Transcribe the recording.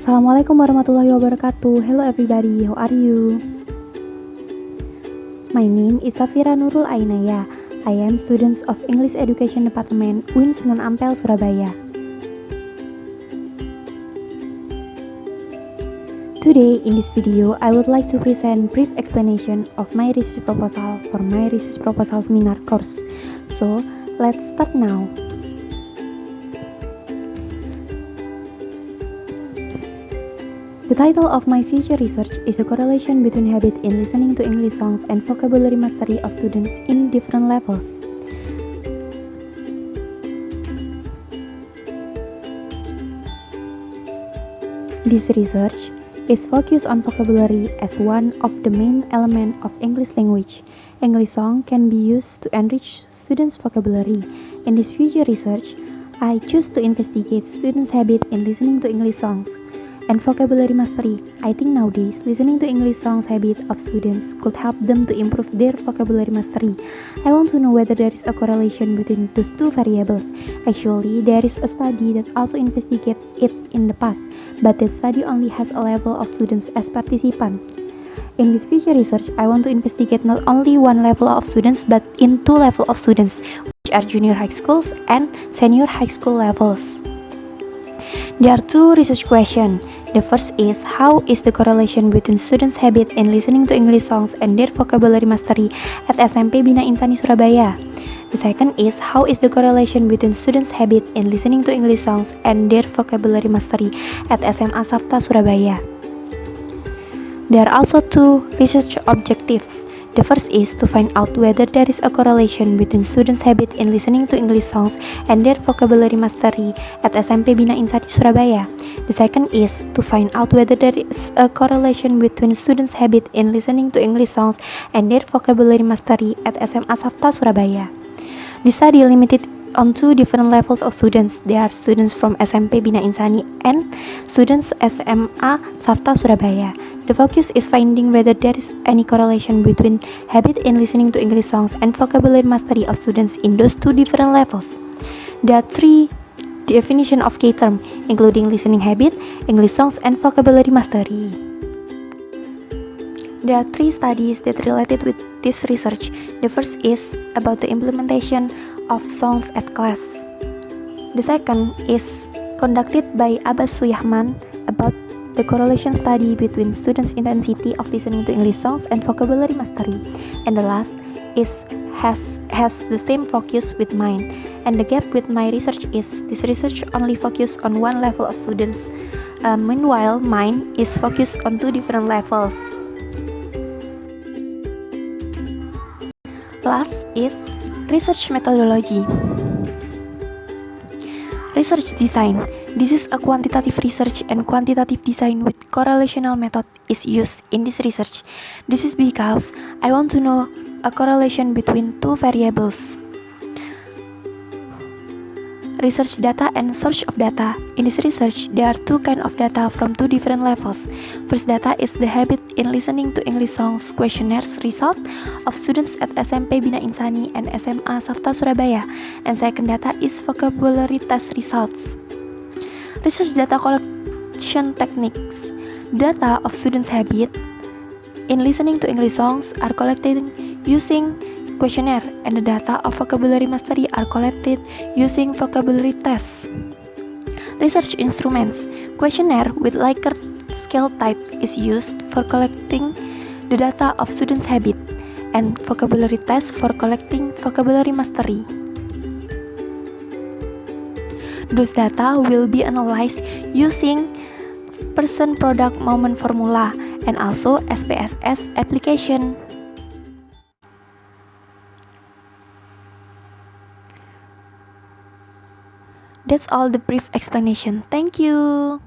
Assalamualaikum warahmatullahi wabarakatuh. Hello everybody, how are you? My name is Safira Nurul Ainaya. I am student of English Education Department, UIN Sunan Ampel, Surabaya. Today, in this video, I would like to present brief explanation of my research proposal for my research proposal seminar course. So, let's start now. The title of my future research is the correlation between habit in listening to English songs and vocabulary mastery of students in different levels. This research is focused on vocabulary as one of the main elements of English language. English song can be used to enrich students' vocabulary. In this future research, I choose to investigate students' habit in listening to English songs and vocabulary mastery. I think nowadays, listening to English songs habit of students could help them to improve their vocabulary mastery. I want to know whether there is a correlation between those two variables. Actually, there is a study that also investigates it in the past, but that study only has a level of students as participants. In this future research, I want to investigate not only one level of students, but in two levels of students, which are junior high schools and senior high school levels. There are two research questions. The first is, how is the correlation between students' habit in listening to English songs and their vocabulary mastery at SMP Bina Insani Surabaya? The second is, how is the correlation between students' habit in listening to English songs and their vocabulary mastery at SMA Safta Surabaya? There are also two research objectives. The first is to find out whether there is a correlation between students' habit in listening to English songs and their vocabulary mastery at SMP Bina Insani Surabaya. The second is to find out whether there is a correlation between students' habit in listening to English songs and their vocabulary mastery at SMA Safta Surabaya. The study limited on two different levels of students. They are students from SMP Bina Insani and students SMA Safta Surabaya. The focus is finding whether there is any correlation between habit in listening to English songs and vocabulary mastery of students in those two different levels. There are three definitions of key terms, including listening habit, English songs, and vocabulary mastery. There are three studies that related with this research. The first is about the implementation of songs at class. The second is conducted by Abbas Suyahman about the correlation study between students' intensity of listening to English songs and vocabulary mastery. And the last is has the same focus with mine. And the gap with my research is this research only focus on one level of students. Meanwhile, mine is focused on two different levels. Last is research methodology. Research design. This is a quantitative research, and quantitative design with correlational method is used in this research. This is because I want to know a correlation between two variables: research data and source of data. In this research, there are two kinds of data from two different levels. First data is the habit in listening to English songs questionnaires result of students at SMP Bina Insani and SMA Safta Surabaya. And second data is vocabulary test results. Research data collection techniques. Data of students' habit in listening to English songs are collected using questionnaire, and the data of vocabulary mastery are collected using vocabulary tests. Research instruments. Questionnaire with Likert scale type is used for collecting the data of students' habit, and vocabulary test for collecting vocabulary mastery. Those data will be analyzed using person product moment formula and also SPSS application. That's all the brief explanation. Thank you.